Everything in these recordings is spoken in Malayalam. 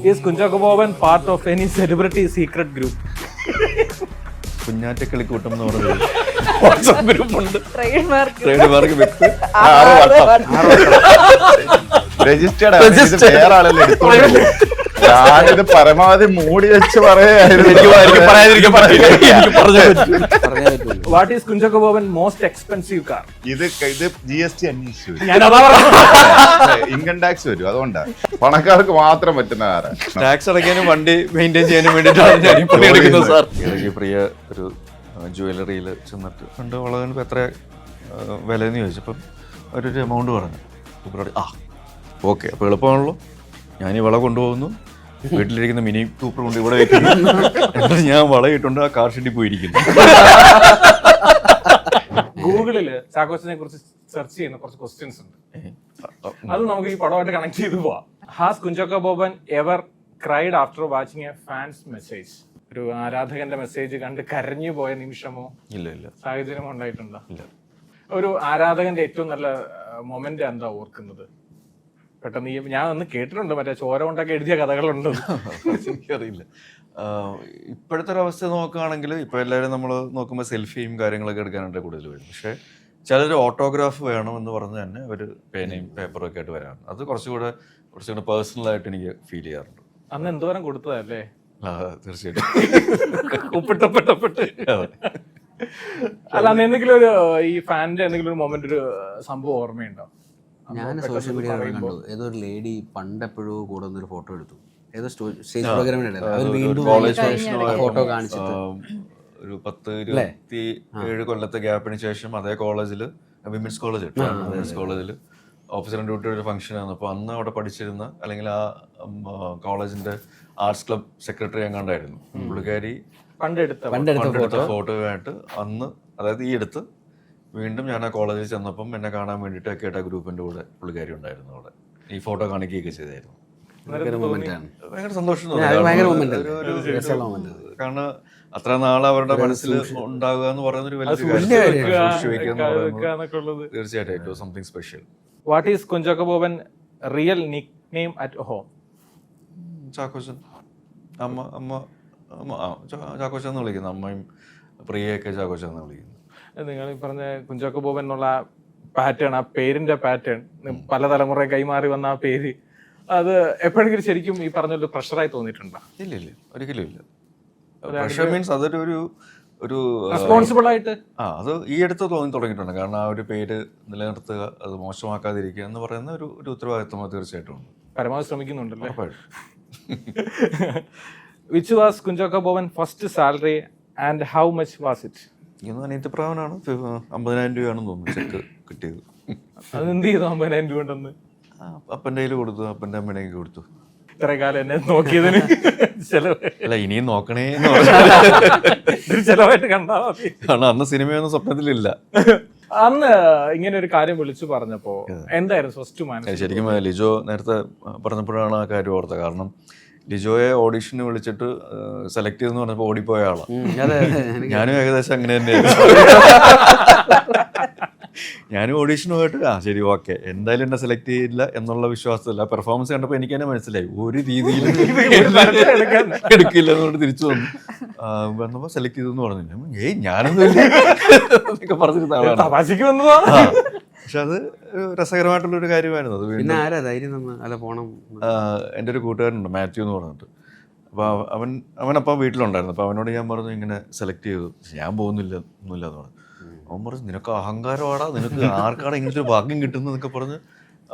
Is Kunchakku Boban part of any celebrity secret group? കുഞ്ഞാറ്റക്കിളിക്കൂട്ടം എന്ന് പറഞ്ഞത് വാട്സാപ്പ് ഗ്രൂപ്പ് ഉണ്ട്. ട്രേഡ് മാർക്ക് വിത്ത് രജിസ്റ്റേർഡ് വേറെ ആളല്ലേ എടുത്തോളൂ. ഞാനിത് പരമാവധി മൂടി വെച്ച് പറയായിരുന്നു. What is Kunchakku Boban most expensive car? ഇത് GST അന്വേഷിച്ചു വരും, ഞാൻ അതാ പറഞ്ഞത്. ഇൻകം ടാക്സ് വരും. അതുകൊണ്ടാ പണക്കാർക്ക് മാത്രം പറ്റുന്ന കാറാ. ടാക്സ് അടയ്ക്കാനും വണ്ടി മെയിൻറ്റെയിൻ ചെയ്യാനും വേണ്ടിയിട്ടാണ് ഞാൻ ഈ പണിയെടുക്കുന്നത് സാർ. ഇടയ്ക്ക് പ്രിയ ഒരു ജ്വല്ലറിയിൽ ചെന്നിട്ട് കണ്ട് വളകനിപ്പോൾ എത്ര വിലയെന്ന് ചോദിച്ചപ്പം അവരൊരു എമൗണ്ട് പറഞ്ഞു. ഇവരോട് ഓക്കെ അപ്പോൾ എളുപ്പമാണല്ലോ, ഞാൻ ഈ വള കൊണ്ടുപോകുന്നു, വീട്ടിലിരിക്കുന്ന മിനി കൂപ്പർ കൊണ്ട് ഇവിടെ വയ്ക്കുന്നു, എന്നിട്ട് ഞാൻ വളയിട്ടുകൊണ്ട് ആ കാർ ഷെഡിൽ പോയിരിക്കുന്നു. ഗൂഗിളില് ചാക്കോച്ചനെ കുറിച്ച് സെർച്ച് ചെയ്യുന്ന കുറച്ച് ക്വസ്റ്റ്യൻസ് ഉണ്ട്, അത് നമുക്ക് ഈ പടമായിട്ട് കണക്ട് ചെയ്ത് പോവാം. Has Kunchacko Boban ever cried after watching A fans message? ഒരു ആരാധകന്റെ മെസ്സേജ് കണ്ട് കരഞ്ഞു പോയ നിമിഷമോ ഇല്ല സാഹചര്യമോ ഉണ്ടായിട്ടുണ്ടോ? ഇല്ല. ഒരു ആരാധകന്റെ ഏറ്റവും നല്ല മൊമെന്റ് എന്താ ഓർക്കുന്നത്? പെട്ടെന്ന് ഞാൻ ഒന്ന് കേട്ടിട്ടുണ്ട്, മറ്റേ ചോര കൊണ്ടൊക്കെ എഴുതിയ കഥകളുണ്ട്. എനിക്കറിയില്ല. ഇപ്പോഴത്തെ ഒരു അവസ്ഥ നോക്കുകയാണെങ്കിൽ ഇപ്പോൾ എല്ലാവരും നമ്മൾ നോക്കുമ്പോൾ സെൽഫിയും കാര്യങ്ങളൊക്കെ എടുക്കാനായിട്ട് കൂടുതൽ വരും. പക്ഷേ ചിലർ ഓട്ടോഗ്രാഫ് വേണമെന്ന് പറഞ്ഞ് തന്നെ ഒരു പേനയും പേപ്പറും ഒക്കെ ആയിട്ട് വരാറുണ്ട്. അത് കുറച്ചുകൂടെ പേഴ്സണലായിട്ട് എനിക്ക് ഫീൽ ചെയ്യാറുണ്ട്. അന്ന് എന്തോരം കൊടുത്തതല്ലേ? തീർച്ചയായിട്ടും ഉപ്പിട്ടപ്പെട്ട്. അല്ല, അന്ന് എന്തെങ്കിലും ഒരു ഈ ഫാനിന്റെ എന്തെങ്കിലും ഒരു മൊമെന്റ്, ഒരു സംഭവം ഓർമ്മയുണ്ടോ? ഞാൻ സോഷ്യൽ മീഡിയ കണ്ടു, ഏതോ ഒരു ലേഡി പണ്ടെപ്പോഴോ കൂടെ വന്നൊരു ഫോട്ടോ എടുത്തു, ഏതോ സ്റ്റേജ് പ്രോഗ്രാമിനിടയിൽ ഫോട്ടോ കാണിച്ചിട്ട് ഒരു 10-27 കൊല്ലത്തെ ഗ്യാപ്പിന് ശേഷം അതേ കോളേജിൽ, വിമൻസ് കോളേജ്, വിമൻസ് കോളേജിൽ ഓഫീസർ ഡ്യൂട്ടിയുടെ ഒരു ഫംഗ്ഷൻ ആണ്. അപ്പോൾ അന്ന് അവിടെ പഠിച്ചിരുന്ന അല്ലെങ്കിൽ ആ കോളേജിന്റെ ആർട്സ് ക്ലബ് സെക്രട്ടറി എങ്ങാണ്ടായിരുന്നു പുള്ളിക്കാരി. പണ്ടെടുത്ത ഫോട്ടോയായിട്ട് അന്ന്, അതായത് ഈ അടുത്ത് വീണ്ടും ഞാൻ ആ കോളേജിൽ ചെന്നപ്പം എന്നെ കാണാൻ വേണ്ടിയിട്ട് കേട്ട ഗ്രൂപ്പിന്റെ കൂടെ പുള്ളിക്കാരി ഉണ്ടായിരുന്നു. അവിടെ ഈ ഫോട്ടോ കാണിക്കുകയൊക്കെ ചെയ്തായിരുന്നു. ഭയങ്കര സന്തോഷം തോന്നി. കാരണം അത്ര നാളെ അവരുടെ മനസ്സിൽ ഉണ്ടാകുക എന്ന് പറയുന്ന ഒരു വലിയ തീർച്ചയായിട്ടും ഏറ്റവും something special. What is Kunchacko Boban real nickname at home? Chakochan. അമ്മ ചാക്കോച്ചൻ എന്ന് വിളിക്കുന്നു, അമ്മയും പ്രിയയൊക്കെ ചാക്കോച്ചൻ എന്ന് വിളിക്കുന്നു. നിങ്ങൾ ഈ പറഞ്ഞ കുഞ്ചാക്കോ ബോബൻ എന്നുള്ള പാറ്റേൺ, ആ പേരിന്റെ പാറ്റേൺ, പല തലമുറ കൈമാറി വന്ന ആ പേര്, അത് എപ്പോഴെങ്കിലും ശരിക്കും ഈ പറഞ്ഞൊരു പ്രഷറായി തോന്നിയിട്ടുണ്ടോ? ഇല്ല, ഒരിക്കലും ഇല്ല. പ്രഷർ മീൻസ് അതൊരു ഒരു റെസ്പോൺസിബിൾ ആയിട്ട് അത് ഈ അടുത്ത് തോന്നി തുടങ്ങിയിട്ടുണ്ട്. കാരണം ആ ഒരു പേര് നിലനിർത്തുക, അത് മോശമാക്കാതിരിക്കുക എന്ന് പറയുന്ന ഒരു ഉത്തരവാദിത്വം തീർച്ചയായിട്ടും ഉണ്ട്. പരമാവധി ശ്രമിക്കുന്നുണ്ടല്ലേ? Which was Kunchakko Boban first salary and how much was it? ഇന്ന് അനിയത്തിപ്രാവനാണ് 50,000 രൂപയാണെന്ന് തോന്നുന്നു ചെക്ക് കിട്ടിയത്. അത് എന്ത് ചെയ്തു 50,000 രൂപ ഉണ്ടെന്ന്? അപ്പൻ്റെ കയ്യിൽ കൊടുത്തു, അപ്പൻ്റെ അമ്മേനേക്ക് കൊടുത്തു. ഇത്ര കാലം എന്നെ നോക്കിയതിന് അല്ല, ഇനിയും നോക്കണേ ചെലവായിട്ട് കണ്ടാ മതി. കാരണം അന്ന് സിനിമയൊന്നും സ്വപ്നത്തിലില്ല. അന്ന് ഇങ്ങനെ ഒരു കാര്യം വിളിച്ചു പറഞ്ഞപ്പോ എന്തായിരുന്നു ഫസ്റ്റ് മനസ്സിൽ? ശരിക്കും ലിജോ നേരത്തെ പറഞ്ഞപ്പോഴാണ് ആ കാര്യം ഓർത്തത്. കാരണം ലിജോയെ ഓഡിഷന് വിളിച്ചിട്ട് സെലക്ട് ചെയ്തെന്ന് പറഞ്ഞപ്പോൾ ഓടിപ്പോയ ആളാണ്. ഞാനും ഏകദേശം അങ്ങനെ തന്നെയായിരുന്നു. ഞാനും ഓഡീഷന് പോയിട്ട് ശരി ഓക്കെ എന്തായാലും എന്നെ സെലക്ട് ചെയ്യില്ല എന്നുള്ള വിശ്വാസത്തില്ല. പെർഫോമൻസ് കണ്ടപ്പോൾ എനിക്ക് തന്നെ മനസ്സിലായി ഒരു രീതിയിൽ എടുക്കില്ല എന്നുകൊണ്ട് തിരിച്ചു വന്നു. വന്നപ്പോൾ സെലക്ട് ചെയ്തെന്ന് പറഞ്ഞില്ല, ഞാനൊന്നും എന്നൊക്കെ പറഞ്ഞിരുന്ന ആളാണ്. പക്ഷെ അത് രസകരമായിട്ടുള്ളൊരു കാര്യമായിരുന്നു. അത് എൻ്റെ ഒരു കൂട്ടുകാരുണ്ട് മാത്യു എന്ന് പറഞ്ഞിട്ട്. അപ്പോൾ അവനപ്പോൾ വീട്ടിലുണ്ടായിരുന്നു. അപ്പോൾ അവനോട് ഞാൻ പറഞ്ഞു ഇങ്ങനെ സെലക്ട് ചെയ്തു, ഞാൻ പോകുന്നില്ല ഒന്നുമില്ല എന്ന് പറഞ്ഞു. അവൻ പറഞ്ഞു നിനക്ക് അഹങ്കാരമാടാ, നിനക്ക് ആർക്കാടാ ഇങ്ങനത്തെ ഒരു ഭാഗ്യം കിട്ടുന്നതൊക്കെ പറഞ്ഞ്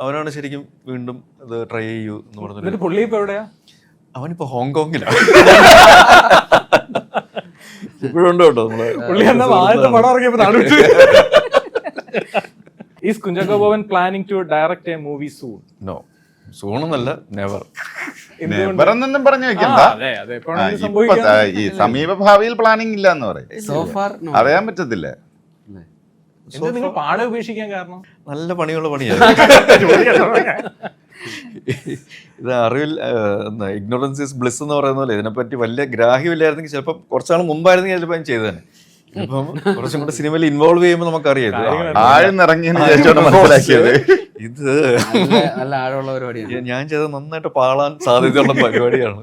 അവനാണ് ശരിക്കും വീണ്ടും ഇത് ട്രൈ ചെയ്യൂ എന്ന് പറഞ്ഞു. പുള്ളി ഇപ്പൊ എവിടെയാ? അവനിപ്പോ ഹോങ്കോങ്ങിലാണ്. ഇപ്പോഴുണ്ടോ കേട്ടോ നമ്മള്. Is Kunchakko Boban planning to direct a movie soon? No, soon എന്നല്ല, never. നെവറൊന്നും പറഞ്ഞു വെക്കണ്ട. ഈ സമീപ ഭാവിയിൽ പ്ലാനിങ് ഇല്ല എന്ന് പറയും. അറിയാൻ പറ്റത്തില്ല. നിങ്ങൾ പാടെ ഉപേക്ഷിക്കാൻ കാരണം? നല്ല പണിയുള്ള പണിയാണ് ഇത്. അറിവിൽ ഇഗ്നോറൻസ് ഈസ് ബ്ലിസ് എന്ന് പറയുന്ന പോലെ ഇതിനെപ്പറ്റി വലിയ ഗ്രാഹ്യമില്ലായിരുന്നെങ്കിൽ ചിലപ്പോൾ കുറച്ചാൾ മുമ്പായിരുന്നെങ്കിൽ ചിലപ്പോൾ ഞാൻ ചെയ്തു തന്നെ. ഇപ്പം കുറച്ചും കൂടെ സിനിമയിൽ ഇൻവോൾവ് ചെയ്യുമ്പോൾ നമുക്കറിയാം ആഴ്ന്നിറങ്ങിയതിന് ശേഷമാണ് മനസ്സിലാക്കിയത് ഇത് നല്ല ആഴമുള്ള പരിപാടിയാണ്. ഞാൻ ചെയ്ത നന്നായിട്ട് പാളാൻ സാധ്യതയുള്ള പരിപാടിയാണ്.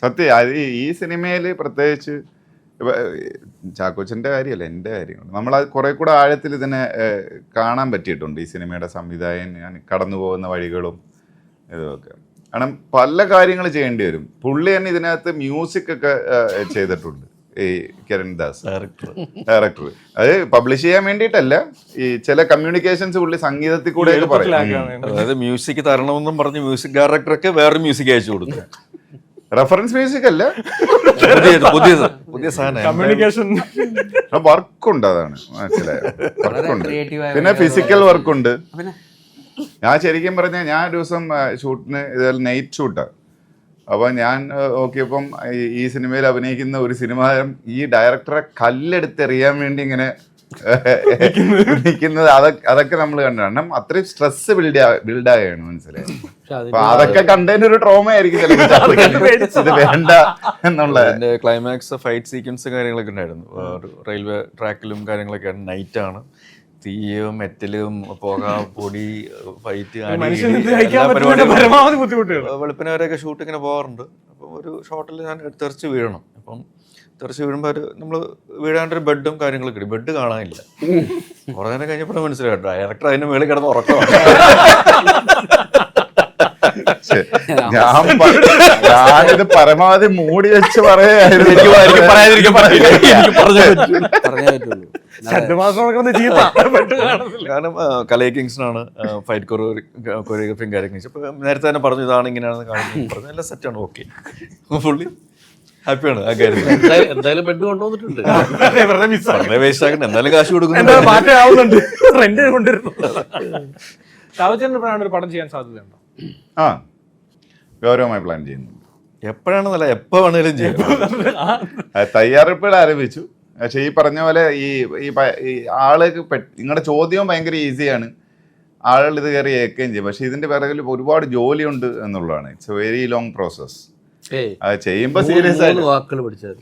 സത്യം അത് ഈ സിനിമയിൽ പ്രത്യേകിച്ച് ചാക്കോച്ചൻ്റെ കാര്യമല്ല, എൻ്റെ കാര്യമാണ്. നമ്മളത് കുറെ കൂടെ ആഴത്തിൽ ഇതിനെ കാണാൻ പറ്റിയിട്ടുണ്ട് ഈ സിനിമയുടെ സംവിധായകൻ ഞാൻ കടന്നു പോകുന്ന വഴികളും ഇതൊക്കെ. കാരണം പല കാര്യങ്ങൾ ചെയ്യേണ്ടി വരും. പുള്ളി തന്നെ ഇതിനകത്ത് മ്യൂസിക് ഒക്കെ ചെയ്തിട്ടുണ്ട് ഈ കിരൺ ദാസ് ഡയറക്ടർ. അത് പബ്ലിഷ് ചെയ്യാൻ വേണ്ടിയിട്ടല്ല, ഈ ചില കമ്മ്യൂണിക്കേഷൻസ് പുള്ളി സംഗീതത്തിൽ കൂടെ പറയും. അതായത് മ്യൂസിക് തരണമെന്നും പറഞ്ഞ് മ്യൂസിക് ഡയറക്ടറൊക്കെ വേറെ മ്യൂസിക് അയച്ചു കൊടുത്തു. റെഫറൻസ് മ്യൂസിക് അല്ല, പുതിയ സാധനം. കമ്മ്യൂണിക്കേഷൻ വർക്കുണ്ട്, അതാണ് മനസ്സിലായത്. വർക്കുണ്ട്, ക്രിയേറ്റീവായ പിന്നെ ഫിസിക്കൽ വർക്കുണ്ട്. ഞാൻ ശരിക്കും പറഞ്ഞാൽ ഞാൻ ഒരു ദിവസം ഷൂട്ടിന് ഇതുപോലെ നൈറ്റ് ഷൂട്ടാണ്. അപ്പോൾ ഞാൻ നോക്കിയപ്പം ഈ സിനിമയിൽ അഭിനയിക്കുന്ന ഒരു സിനിമാതാരം ഈ ഡയറക്ടറെ കല്ലെടുത്തെറിയാൻ വേണ്ടി ഇങ്ങനെ നിൽക്കുന്നത് അതൊക്കെ നമ്മൾ കണ്ടു. കാരണം അത്രയും സ്ട്രെസ് ബിൽഡായാണ്, മനസ്സിലായത്. അപ്പൊ അതൊക്കെ കണ്ടതിന് ഒരു ട്രോമ ആയിരിക്കും ഇത് വേണ്ട എന്നുള്ള. ക്ലൈമാക്സ് ഫൈറ്റ് സീക്വൻസ് കാര്യങ്ങളൊക്കെ ഉണ്ടായിരുന്നു. റെയിൽവേ ട്രാക്കിലും കാര്യങ്ങളൊക്കെ നൈറ്റാണ്. തീയും മെറ്റലും പുക പൊടി ഫൈറ്റ് വെളുപ്പിനെ വരെയൊക്കെ ഷൂട്ടിങ്ങിന് പോകാറുണ്ട്. അപ്പം ഒരു ഷോട്ടിൽ ഞാൻ തെറിച്ച് വീഴണം. അപ്പം തെറിച്ച് വീഴുമ്പോൾ നമ്മൾ വീഴാണ്ടൊരു ബെഡും കാര്യങ്ങളൊക്കെ ഇടും. ബെഡ് കാണാനില്ല. കുറെ നേരം കഴിഞ്ഞപ്പോഴും മനസ്സിലായി ഡയറക്ടർ അതിന്റെ മേളിൽ കിടന്ന് ഉറക്കമാണ്. ഞാനിത് പരമാവധി മൂടി വെച്ച് പറയായിരുന്നു. കാരണം കലൈ കിങ്സിനാണ് ഫൈറ്റ് കൊറിയോഗ്രഫിയും കാര്യങ്ങളും. അപ്പൊ നേരത്തെ തന്നെ പറഞ്ഞു ഇതാണ് ഇങ്ങനെയാണെന്ന് കാണിക്കുന്നു പറഞ്ഞു. എല്ലാം സെറ്റാണ്, ഓക്കെ. പുള്ളി ഹാപ്പിയാണ് ആ കാര്യത്തിൽ. എന്തായാലും ബെഡ് കൊണ്ടുവന്നിട്ടുണ്ട്. വേസ്റ്റ് ആക്കണ്ട, എന്തായാലും കാശ് കൊടുക്കുന്നു. ഒരു പടം ചെയ്യാൻ സാധ്യതയുണ്ടോ? ആ, ഗൗരവമായി പ്ലാൻ ചെയ്യുന്നുണ്ട്. എപ്പോഴാണെന്നല്ല, എപ്പോ വേണേലും ചെയ്യാം. തയ്യാറെടുപ്പുകൾ ആരംഭിച്ചു. പക്ഷെ ഈ പറഞ്ഞ പോലെ ഈ ആൾക്ക് നിങ്ങളുടെ ചോദ്യവും ഭയങ്കര ഈസിയാണ്. ആളുകൾ ഇത് കയറി ഏൽക്കുകയും ചെയ്യും. പക്ഷെ ഇതിന്റെ പിറകിൽ ഒരുപാട് ജോലിയുണ്ട് എന്നുള്ളതാണ്. It's A very long process. അത് ചെയ്യുമ്പോ സീരിയസ് ആയിട്ട് വാക്കുകൾ പഠിച്ചത്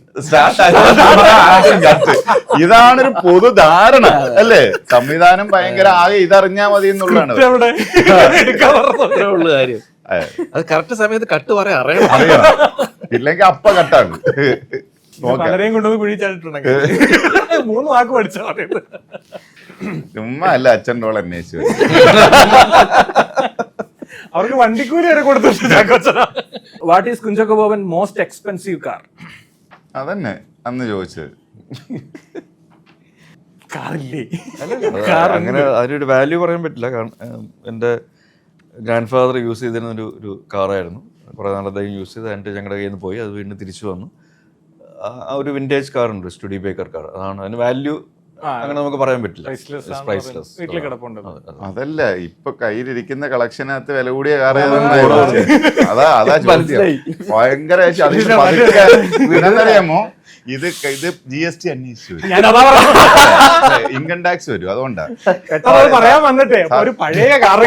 ഇതാണൊരു പൊതുധാരണ അല്ലേ? സംവിധാനം ഭയങ്കര ആകെ ഇതറിഞ്ഞാ മതി എന്നുള്ളതാണ് കാര്യം. അത് കറക്റ്റ് സമയത്ത് കട്ട് പറയാൻ അറിയണം. ഇല്ലെങ്കിൽ അപ്പ കട്ടാണ്. പലരെയും കൊണ്ടുപോയി കുഴിച്ചായിട്ടുണ്ടെങ്കിൽ 3 വാക്ക് പഠിച്ചാൽ മതി. ചുമ്മാ അല്ല അച്ഛൻ്റെ ഓൾ അന്വേഷിച്ചു. അവർക്ക് വണ്ടിക്കൂലി വരെ കൊടുത്തിട്ടുണ്ട്. What is Kunchacko Boban most expensive car? അതന്നെ അന്ന് ചോദിച്ചത്. കാറില്ലേ? അങ്ങനെ അതിനൊരു വാല്യൂ പറയാൻ പറ്റില്ല. കാരണം എൻ്റെ ഗ്രാൻഡ് ഫാദർ യൂസ് ചെയ്തിരുന്ന ഒരു കാറായിരുന്നു. കുറേ നാളത്തേക്കും യൂസ് ചെയ്ത് എൻ്റെ ഞങ്ങളുടെ കയ്യിൽ നിന്ന് പോയി. അത് വീണ്ടും തിരിച്ചു വന്നു. ആ ഒരു വിൻറ്റേജ് കാറുണ്ട്, സ്റ്റുഡി ബേക്കർ കാർ. അതാണ് അതിന് വാല്യൂ അങ്ങനെ നമുക്ക് പറയാൻ പറ്റില്ല. വീട്ടിൽ കിടപ്പുണ്ട്. അതല്ല, ഇപ്പൊ കയ്യിലിരിക്കുന്ന കളക്ഷനകത്ത് വില കൂടിയ കാർ അതാ ഭയങ്കര. അറിയാമോ, ഇത് GST അന്വേഷിച്ചു ഇൻകം ടാക്സ് വരും. അതുകൊണ്ടാ പറയാൻ വന്നിട്ടേ ഒരു പഴയ കാർ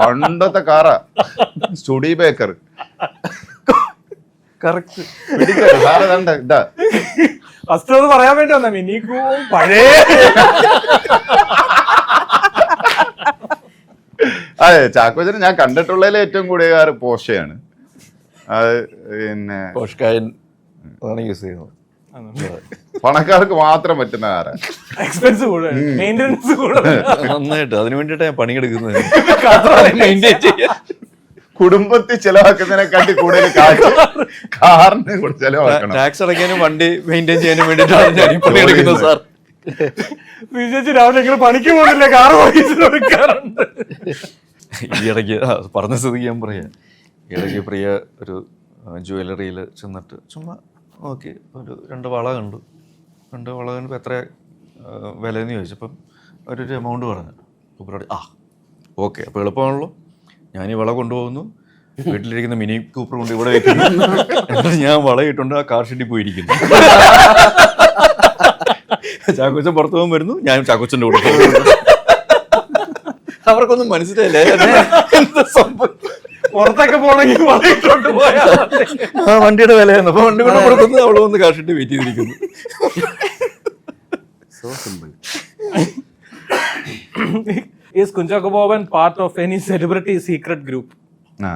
പണ്ടത്തെ കാറാ സ്റ്റുഡി ബേക്കർ. കറക്റ്റ് ഇതാ ഫസ്റ്റ് അത് പറയാൻ വേണ്ടി വന്ന മിനിക്കും പഴയ. അതെ, ചാക്കോച്ചന് ഞാൻ കണ്ടിട്ടുള്ളതിൽ ഏറ്റവും കൂടിയ കാർ പോർഷെയാണ്. അത് പിന്നെ അതാണ് യൂസ് ചെയ്യുന്നത്. പണക്കാർക്ക് മാത്രം പറ്റുന്ന കാറാണ്. എക്സ്പെൻസ് കൂടുതൽ, മെയിൻ്റെനൻസ് കൂടുതൽ. നന്നായിട്ട് അതിന് വേണ്ടിയിട്ടാണ് ഞാൻ പണിയെടുക്കുന്നത്. കുടുംബത്തിൽ ചെലവാക്കുന്നതിനെക്കാട്ടി കൂടുതൽ കാറിന് ചെലവാക്കണം. ടാക്സ് അടയ്ക്കാനും വണ്ടി മെയിൻറ്റെയിൻ ചെയ്യാനും വേണ്ടിയിട്ടാണ് ഞാൻ പണിയെടുക്കുന്നത് സാർ. വിജയിച്ച് രാവിലെ പണിക്ക് പോകുന്നില്ല, കാർ കൊടുക്കാറുണ്ട്. ഈ ഇടയ്ക്ക് പറഞ്ഞ സ്ഥിതിക്ക് ഞാൻ പറയാം. ഇടയ്ക്ക് പ്രിയ ഒരു ജ്വല്ലറിയിൽ ചെന്നിട്ട് ചുമ്മാ നോക്കി ഒരു 2 വള കണ്ടു. 2 വള കണ്ടപ്പോൾ എത്ര വിലയെന്ന് ചോദിച്ചപ്പം ഒരു എമൗണ്ട് പറഞ്ഞു. സൂപ്പർ. ഓക്കെ, അപ്പോൾ എളുപ്പമാണല്ലോ. ഞാൻ ഈ വള കൊണ്ടുപോകുന്നു, വീട്ടിലിരിക്കുന്ന മിനി കൂപ്പർ കൊണ്ട് ഇവിടെ വെക്കുന്നു. എന്നിട്ട് ഞാൻ വളയിട്ടുണ്ട് ആ കാർ ഷെഡിൽ പോയിരിക്കുന്നു. ചാക്കോച്ചൻ പുറത്തു പോകാൻ വരുന്നു, ഞാൻ ചാക്കോച്ചൻ്റെ കൂടെ പോകുന്നു. അവർക്കൊന്നും മനസ്സിലായില്ലേ എന്താ സംഭവം. പുറത്തൊക്കെ പോണെങ്കിൽ വളയിട്ടോണ്ട് പോയാ മതി. ആ വണ്ടിയുടെ വിലയാണ്. അപ്പൊ വണ്ടി കൊണ്ട് കൊടുക്കുന്നു, അവള് വന്ന് കാശിട്ട് വെയിറ്റ് ചെയ്തിരിക്കുന്നു. So simple. Is Kunchakka Boban part of any celebrity secret group? ആ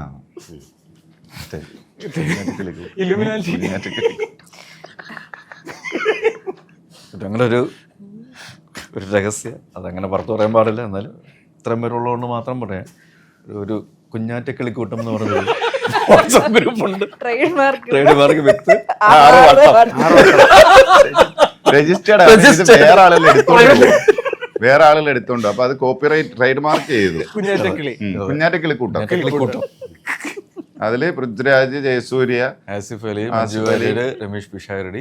അതെ. Illuminati. അങ്ങനെ ഒരു രഹസ്യം അതങ്ങനെ പുറത്ത് പറയാൻ പാടില്ല. എന്നാലും ഇത്രയും പേരുള്ളതുകൊണ്ട് മാത്രം പറയാം. ഒരു കുഞ്ഞാറ്റ കിളിക്കൂട്ടം എന്ന് പറഞ്ഞൊരു വാട്സാപ്പ് ഗ്രൂപ്പുണ്ട്. ട്രേഡ് മാർക്ക് വിത്ത് 6 വട്ടം രജിസ്റ്റേർഡ് വേറെ ആളുകൾ എടുത്തോണ്ട് വേറെ ആളുകൾ എടുത്തോണ്ട് അപ്പൊ അത് കോപ്പിറൈറ്റ് ട്രേഡ് മാർക്ക് ചെയ്തു. കുഞ്ഞാറ്റക്കിളി. കുഞ്ഞാറ്റക്കിളി കൂട്ടം. കിളിക്കൂട്ടം. അതില് പൃഥ്വിരാജ്, ജയസൂര്യ, ആസിഫ് അലി, മഞ്ജു വാര്യര്, രമേഷ് പിഷാരടി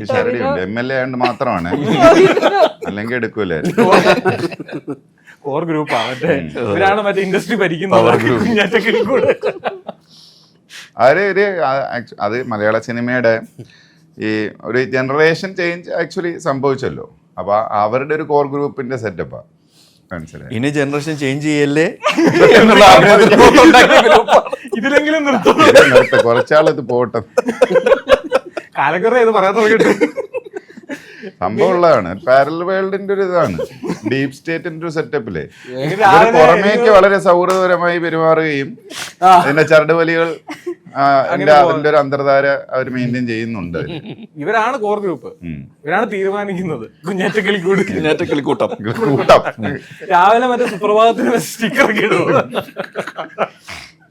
ഉണ്ട്. MLA ആയതുകൊണ്ട് മാത്രമാണ്, അല്ലെങ്കിൽ എടുക്കൂലായിരുന്നു. കോർ ഗ്രൂപ്പാ മറ്റേ ഇവരാണ് മറ്റേ ഇൻഡസ്ട്രി ഭരിക്കുന്നത്. കുഞ്ഞാറ്റക്കിളി കൂടെ അത് മലയാള സിനിമയുടെ ഈ ഒരു ജനറേഷൻ ചേഞ്ച് ആക്ച്വലി സംഭവിച്ചല്ലോ. അപ്പൊ അവരുടെ ഒരു കോർ ഗ്രൂപ്പിന്റെ സെറ്റപ്പാ. മനസ്സിലായി. ഇനി ജനറേഷൻ ചേഞ്ച് ചെയ്യല്ലേ ഇതിലെങ്കിലും നിർത്തും. കുറച്ചാളത് പോട്ടെ. കാലക്കറ ഇത് പറയാൻ തുടങ്ങിയിട്ട് സംഭവം ഉള്ളതാണ്. പാരലൽ വേൾഡിന്റെ ഒരു ഇതാണ് ഡീപ് സ്റ്റേറ്റിന്റെ ഒരു സെറ്റപ്പിലെ രാവിലെ പുറമേക്ക് വളരെ സൗഹൃദപരമായി പെരുമാറുകയും അതിന്റെ ചരടുവലികൾ അതിന്റെ ഒരു അന്തർധാര അവർ മെയിൻറ്റെയിൻ ചെയ്യുന്നുണ്ട്. ഇവരാണ് കോർ ഗ്രൂപ്പ്. ഇവരാണ് തീരുമാനിക്കുന്നത്. കുഞ്ഞാറ്റക്കിളി കൂടി കിളിക്കൂട്ടം കൂട്ടം രാവിലെ മറ്റേ സുപ്രഭാതത്തിന് സ്റ്റിക്കർ ഒക്കെ ഇടും.